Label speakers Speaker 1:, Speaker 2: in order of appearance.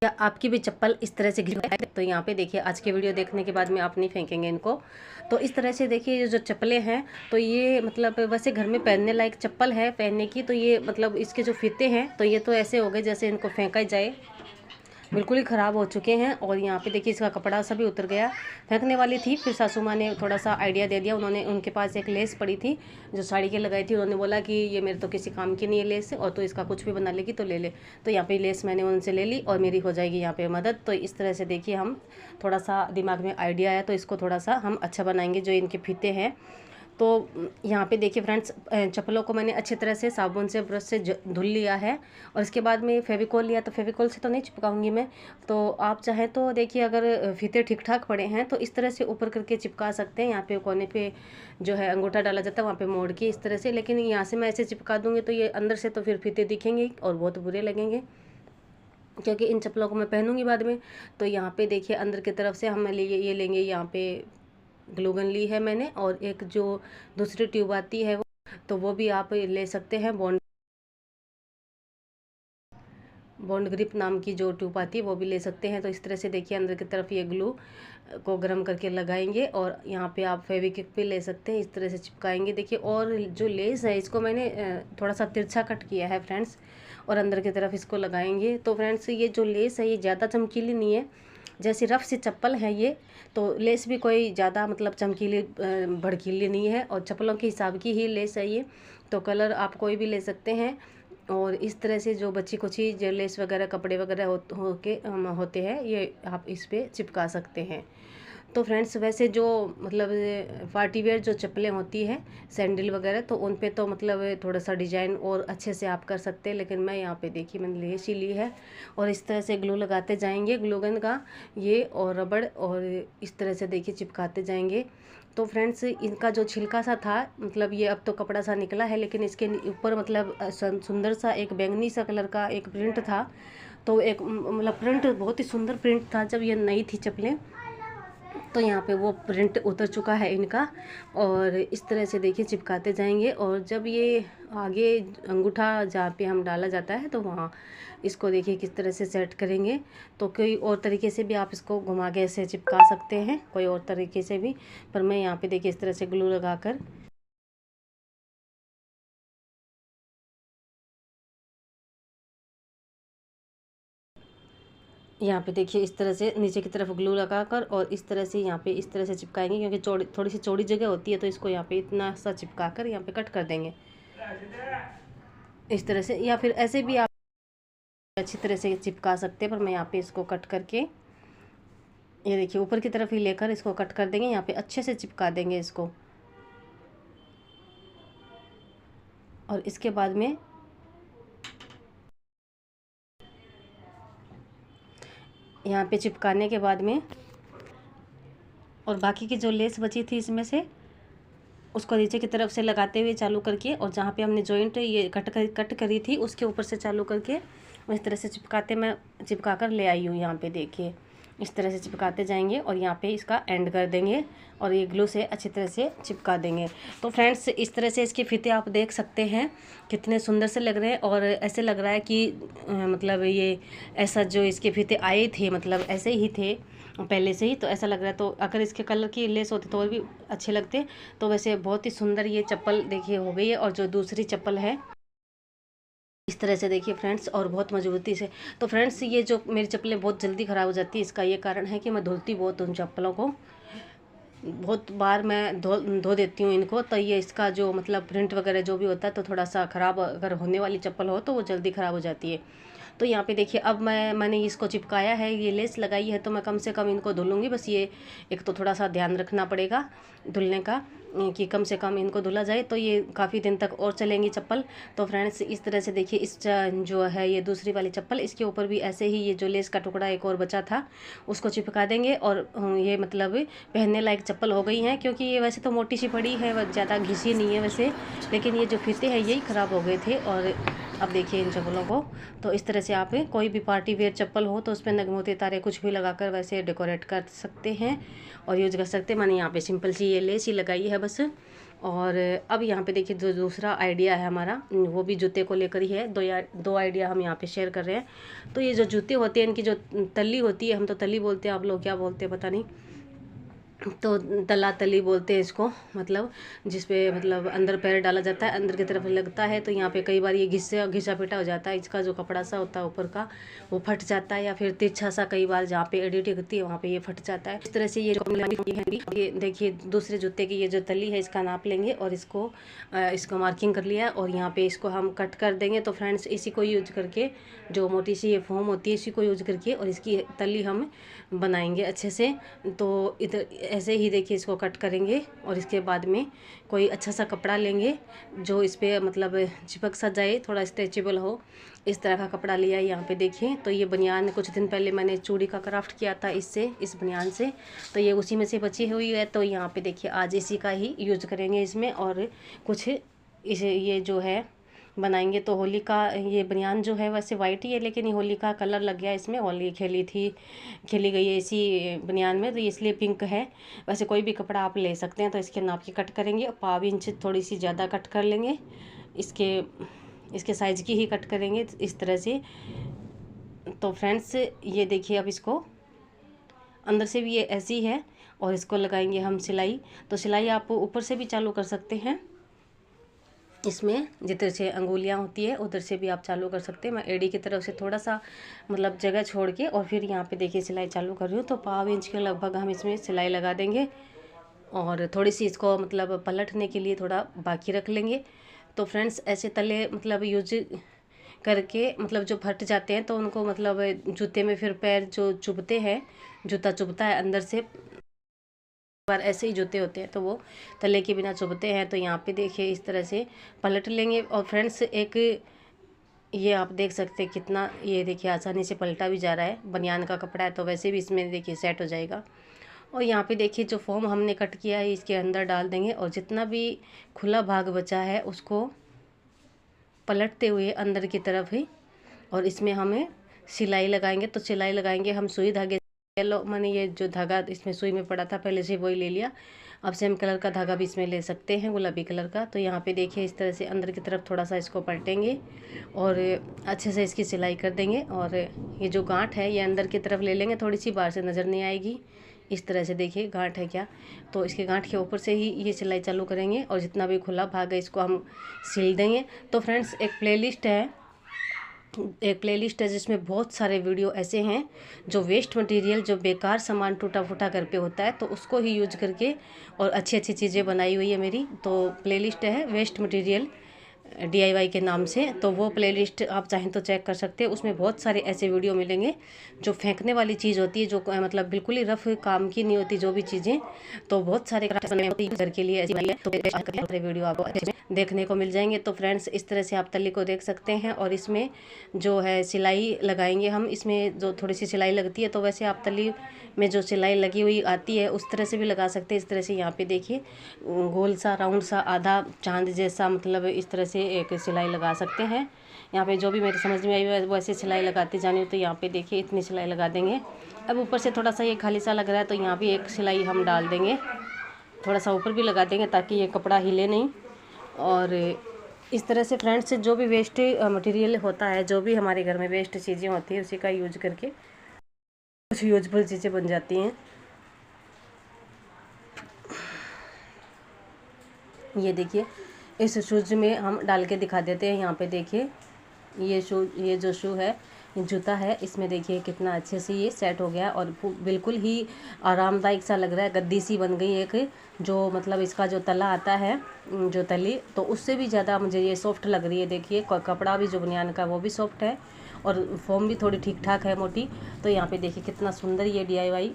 Speaker 1: या आपकी भी चप्पल इस तरह से गिर है तो यहाँ पे देखिए आज के वीडियो देखने के बाद में आप नहीं फेंकेंगे इनको। तो इस तरह से देखिए ये जो चप्पलें हैं तो ये मतलब वैसे घर में पहनने लायक चप्पल है पहनने की, तो ये मतलब इसके जो फीते हैं तो ये तो ऐसे हो गए जैसे इनको फेंका जाए, बिल्कुल ही ख़राब हो चुके हैं। और यहाँ पे देखिए इसका कपड़ा सा भी उतर गया, फेंकने वाली थी, फिर सासू माँ ने थोड़ा सा आइडिया दे दिया। उन्होंने उनके पास एक लेस पड़ी थी जो साड़ी के लगाई थी, उन्होंने बोला कि ये मेरे तो किसी काम की नहीं है लेस, और तो इसका कुछ भी बना लेगी तो ले ले। तो यहाँ पे लेस मैंने उनसे ले ली और मेरी हो जाएगी यहाँ पे मदद। तो इस तरह से देखिए हम थोड़ा सा दिमाग में आइडिया आया तो इसको थोड़ा सा हम अच्छा बनाएंगे जो इनके फीते हैं। तो यहाँ पे देखिए फ्रेंड्स चप्पलों को मैंने अच्छी तरह से साबुन से ब्रश से धुल लिया है और इसके बाद में फेविकोल लिया। तो फेविकोल से तो नहीं चिपकाऊंगी मैं, तो आप चाहें तो देखिए अगर फीते ठीक ठाक पड़े हैं तो इस तरह से ऊपर करके चिपका सकते हैं। यहाँ पे कोने पे जो है अंगूठा डाला जाता है वहाँ पे मोड़ के इस तरह से, लेकिन यहाँ से मैं ऐसे चिपका दूँगी तो ये अंदर से तो फिर फीते दिखेंगे और बहुत बुरे लगेंगे क्योंकि इन चप्पलों को मैं पहनूंगी बाद में। तो यहाँ पे देखिए अंदर की तरफ से हम ये लेंगे, यहाँ पे ग्लूगन ली है मैंने, और एक जो दूसरी ट्यूब आती है वो भी आप ले सकते हैं, बॉन्ड ग्रिप नाम की जो ट्यूब आती है वो भी ले सकते हैं। तो इस तरह से देखिए अंदर की तरफ ये ग्लू को गर्म करके लगाएंगे और यहाँ पे आप फेविक्विक भी ले सकते हैं, इस तरह से चिपकाएंगे। देखिए और जो लेस है इसको मैंने थोड़ा सा तिरछा कट किया है फ्रेंड्स, और अंदर की तरफ इसको लगाएंगे। तो फ्रेंड्स ये जो लेस है ये ज़्यादा चमकीली नहीं है, जैसी रफ सी चप्पल है ये, तो लेस भी कोई ज़्यादा मतलब चमकीली भड़कीली नहीं है और चप्पलों के हिसाब की ही लेस है ये। तो कलर आप कोई भी ले सकते हैं और इस तरह से जो बच्ची कुची जो लेस वगैरह कपड़े वगैरह होते हैं ये आप इस पर चिपका सकते हैं। तो फ्रेंड्स वैसे जो मतलब पार्टी वेयर जो चप्पलें होती हैं सैंडल वगैरह, तो उन पे तो मतलब थोड़ा सा डिजाइन और अच्छे से आप कर सकते हैं, लेकिन मैं यहाँ पे देखिए मैंने लेस ही ली है और इस तरह से ग्लू लगाते जाएंगे, ग्लूगन का ये और रबड़, और इस तरह से देखिए चिपकाते जाएंगे। तो फ्रेंड्स इनका जो छिलका सा था मतलब ये अब तो कपड़ा सा निकला है, लेकिन इसके ऊपर मतलब सुंदर सा एक बैंगनी सा कलर का एक प्रिंट था। तो एक मतलब प्रिंट बहुत ही सुंदर प्रिंट था जब ये नई थी चप्पलें, तो यहाँ पे वो प्रिंट उतर चुका है इनका। और इस तरह से देखिए चिपकाते जाएंगे और जब ये आगे अंगूठा जहाँ पे हम डाला जाता है तो वहाँ इसको देखिए किस तरह से सेट करेंगे। तो कोई और तरीके से भी आप इसको घुमा के ऐसे चिपका सकते हैं, कोई और तरीके से भी, पर मैं यहाँ पे देखिए इस तरह से ग्लू लगा कर यहाँ पे देखिए इस तरह से नीचे की तरफ ग्लू लगाकर और इस तरह से यहाँ पे इस तरह से चिपकाएंगे, क्योंकि थोड़ी सी चौड़ी जगह होती है तो इसको यहाँ पे इतना सा चिपका कर यहाँ पे कट कर देंगे इस तरह से, या फिर ऐसे भी आप अच्छी तरह से चिपका सकते हैं। पर मैं यहाँ पे इसको कट करके ये देखिए ऊपर की तरफ ही लेकर इसको कट कर देंगे, यहाँ पे अच्छे से चिपका देंगे इसको। और इसके बाद में यहाँ पे चिपकाने के बाद में और बाकी की जो लेस बची थी इसमें से उसको नीचे की तरफ से लगाते हुए चालू करके, और जहाँ पे हमने जॉइंट ये कट करी थी उसके ऊपर से चालू करके इस तरह से मैं चिपका कर ले आई हूँ। यहाँ पे देखिए इस तरह से चिपकाते जाएंगे और यहाँ पे इसका एंड कर देंगे और ये ग्लू से अच्छी तरह से चिपका देंगे। तो फ्रेंड्स इस तरह से इसके फीते आप देख सकते हैं कितने सुंदर से लग रहे हैं, और ऐसे लग रहा है कि मतलब ये ऐसा जो इसके फीते आए थे मतलब ऐसे ही थे पहले से ही, तो ऐसा लग रहा है। तो अगर इसके कलर की लेस होती तो और भी अच्छे लगते। तो वैसे बहुत ही सुंदर ये चप्पल देखिए हो गई है, और जो दूसरी चप्पल है इस तरह से देखिए फ्रेंड्स, और बहुत मजबूती से। तो फ्रेंड्स ये जो मेरी चप्पलें बहुत जल्दी ख़राब हो जाती है इसका ये कारण है कि मैं धुलती बहुत उन चप्पलों को, बहुत बार मैं धो देती हूँ इनको। तो ये इसका जो मतलब प्रिंट वगैरह जो भी होता है तो थोड़ा सा ख़राब अगर होने वाली चप्पल हो तो वो जल्दी ख़राब हो जाती है। तो यहाँ पे देखिए अब मैंने इसको चिपकाया है, ये लेस लगाई है, तो मैं कम से कम इनको धुलूँगी। बस ये एक तो थोड़ा सा ध्यान रखना पड़ेगा धुलने का कि कम से कम इनको धुला जाए, तो ये काफ़ी दिन तक और चलेंगी चप्पल। तो फ्रेंड्स इस तरह से देखिए इस जो है ये दूसरी वाली चप्पल, इसके ऊपर भी ऐसे ही ये जो लेस का टुकड़ा एक और बचा था उसको चिपका देंगे और ये मतलब पहनने लायक चप्पल हो गई है। क्योंकि ये वैसे तो मोटी सी पड़ी है, ज़्यादा घिसी नहीं है वैसे, लेकिन ये जो फीते हैं यही ख़राब हो गए थे। और अब देखिए इन चप्पलों को तो इस तरह से आप कोई भी पार्टी वेयर चप्पल हो तो उस पर नगमोती तारे कुछ भी लगाकर वैसे डेकोरेट कर सकते हैं और यूज कर सकते हैं। मैंने यहाँ पे सिंपल सी ये लेस ही लगाई है बस। और अब यहाँ पे देखिए जो दूसरा आइडिया है हमारा, वो भी जूते को लेकर ही है। दो आइडिया हम यहाँ पे शेयर कर रहे हैं। तो ये जो जूते होते हैं, इनकी जो तली होती है, हम तो तली बोलते हैं, आप लोग क्या बोलते हैं पता नहीं, तो तला तली बोलते हैं इसको, मतलब जिस पे मतलब अंदर पैर डाला जाता है, अंदर की तरफ लगता है। तो यहाँ पे कई बार ये घिसा पिटा हो जाता है, इसका जो कपड़ा सा होता है ऊपर का वो फट जाता है, या फिर तिरछा सा कई बार जहाँ पे एडिट होती है वहाँ पे ये फट जाता है। इस तरह से ये ये देखिए दूसरे जूते की ये जो तली है इसका नाप लेंगे और इसको मार्किंग कर लिया, और यहाँ पे इसको हम कट कर देंगे। तो फ्रेंड्स इसी को यूज करके, जो मोटी सी ये फॉर्म होती है, इसी को यूज करके और इसकी तली हम बनाएंगे अच्छे से। तो इधर ऐसे ही देखिए इसको कट करेंगे, और इसके बाद में कोई अच्छा सा कपड़ा लेंगे जो इस पर मतलब चिपक सा जाए, थोड़ा स्ट्रेचेबल हो, इस तरह का कपड़ा लिया है यहाँ पे देखिए। तो ये बनियान कुछ दिन पहले मैंने चूड़ी का क्राफ्ट किया था इस बनियान से, तो ये उसी में से बची हुई है। तो यहाँ पे देखिए आज इसी का ही यूज करेंगे इसमें, और कुछ इसे ये जो है बनाएंगे। तो होली का ये बनियान जो है वैसे वाइट ही है, लेकिन ये होली का कलर लग गया इसमें, होली खेली गई है इसी बनियान में, तो इसलिए पिंक है। वैसे कोई भी कपड़ा आप ले सकते हैं। तो इसके नाप की कट करेंगे, 1.5 इंच थोड़ी सी ज़्यादा कट कर लेंगे, इसके साइज़ की ही कट करेंगे इस तरह से। तो फ्रेंड्स ये देखिए अब इसको अंदर से भी ये ऐसी है, और इसको लगाएंगे हम सिलाई। तो सिलाई आप ऊपर से भी चालू कर सकते हैं, इसमें जिधर से अंगुलियां होती है उधर से भी आप चालू कर सकते हैं। मैं एड़ी की तरफ से थोड़ा सा मतलब जगह छोड़ के और फिर यहाँ पे देखिए सिलाई चालू कर रही हूँ। तो 1.5 इंच के लगभग हम इसमें सिलाई लगा देंगे, और थोड़ी सी इसको मतलब पलटने के लिए थोड़ा बाकी रख लेंगे। तो फ्रेंड्स ऐसे तले मतलब यूज करके मतलब जो फट जाते हैं, तो उनको मतलब जूते में फिर पैर जो चुभते हैं, जूता चुभता है अंदर से, बार ऐसे ही जूते होते हैं तो वो तले के बिना चुभते हैं। तो यहाँ पे देखिए इस तरह से पलट लेंगे। और फ्रेंड्स एक ये आप देख सकते हैं कितना, ये देखिए आसानी से पलटा भी जा रहा है, बनियान का कपड़ा है तो वैसे भी इसमें देखिए सेट हो जाएगा। और यहाँ पे देखिए जो फॉर्म हमने कट किया है इसके अंदर डाल देंगे, और जितना भी खुला भाग बचा है उसको पलटते हुए अंदर की तरफ ही, और इसमें हमें सिलाई लगाएंगे। तो सिलाई लगाएंगे हम सुई धागे। येलो मैंने ये जो धागा इसमें सुई में पड़ा था पहले से वही ले लिया। अब सेम कलर का धागा भी इसमें ले सकते हैं, गुलाबी कलर का। तो यहाँ पे देखिए इस तरह से अंदर की तरफ थोड़ा सा इसको पलटेंगे और अच्छे से इसकी सिलाई कर देंगे। और ये जो गांठ है ये अंदर की तरफ ले लेंगे, थोड़ी सी बाहर से नज़र नहीं आएगी। इस तरह से देखिए गांठ है क्या, तो इसके गांठ के ऊपर से ही ये सिलाई चालू करेंगे, और जितना भी खुला भाग है इसको हम सिल देंगे। तो फ्रेंड्स एक प्लेलिस्ट है जिसमें बहुत सारे वीडियो ऐसे हैं जो वेस्ट मटेरियल, जो बेकार सामान टूटा फूटा घर पे होता है तो उसको ही यूज करके और अच्छी अच्छी चीज़ें बनाई हुई है मेरी। तो प्लेलिस्ट है वेस्ट मटेरियल DIY के नाम से, तो वो प्लेलिस्ट आप चाहें तो चेक कर सकते हैं। उसमें बहुत सारे ऐसे वीडियो मिलेंगे जो फेंकने वाली चीज़ होती है, जो मतलब बिल्कुल ही रफ काम की नहीं होती जो भी चीज़ें, तो बहुत सारे घर के लिए ऐसी है। तो वीडियो आपको देखने को मिल जाएंगे। तो फ्रेंड्स इस तरह से आप तली को देख सकते हैं, और इसमें जो है सिलाई लगाएंगे हम, इसमें जो थोड़ी सी सिलाई लगती है, तो वैसे आप तली में जो सिलाई लगी हुई आती है उस तरह से भी लगा सकते हैं। इस तरह से यहाँ पे देखिए गोल सा राउंड सा आधा चांद जैसा, मतलब इस तरह से एक सिलाई लगा सकते हैं। यहाँ पे जो भी मेरे समझ में आई वो ऐसे सिलाई लगाती जानी हो। तो यहाँ पे देखिए इतनी सिलाई लगा देंगे। अब ऊपर से थोड़ा सा ये खाली सा लग रहा है तो यहाँ भी एक सिलाई हम डाल देंगे, थोड़ा सा ऊपर भी लगा देंगे ताकि ये कपड़ा हिले नहीं। और इस तरह से फ्रेंड्स जो भी वेस्ट मटेरियल होता है, जो भी हमारे घर में वेस्ट चीज़ें होती हैं उसी का यूज करके कुछ यूजफुल चीज़ें बन जाती हैं। ये देखिए इस शूज में हम डाल के दिखा देते हैं। यहाँ पे देखिए ये जो शू है, ये जूता है, इसमें देखिए कितना अच्छे से ये सेट हो गया और बिल्कुल ही आरामदायक सा लग रहा है। गद्दी सी बन गई एक, जो मतलब इसका जो तला आता है, जो तली, तो उससे भी ज़्यादा मुझे ये सॉफ्ट लग रही है। देखिए कपड़ा भी जो बनियान का वो भी सॉफ्ट है, और फॉर्म भी थोड़ी ठीक ठाक है मोटी। तो यहाँ पे देखिए कितना सुंदर ये DIY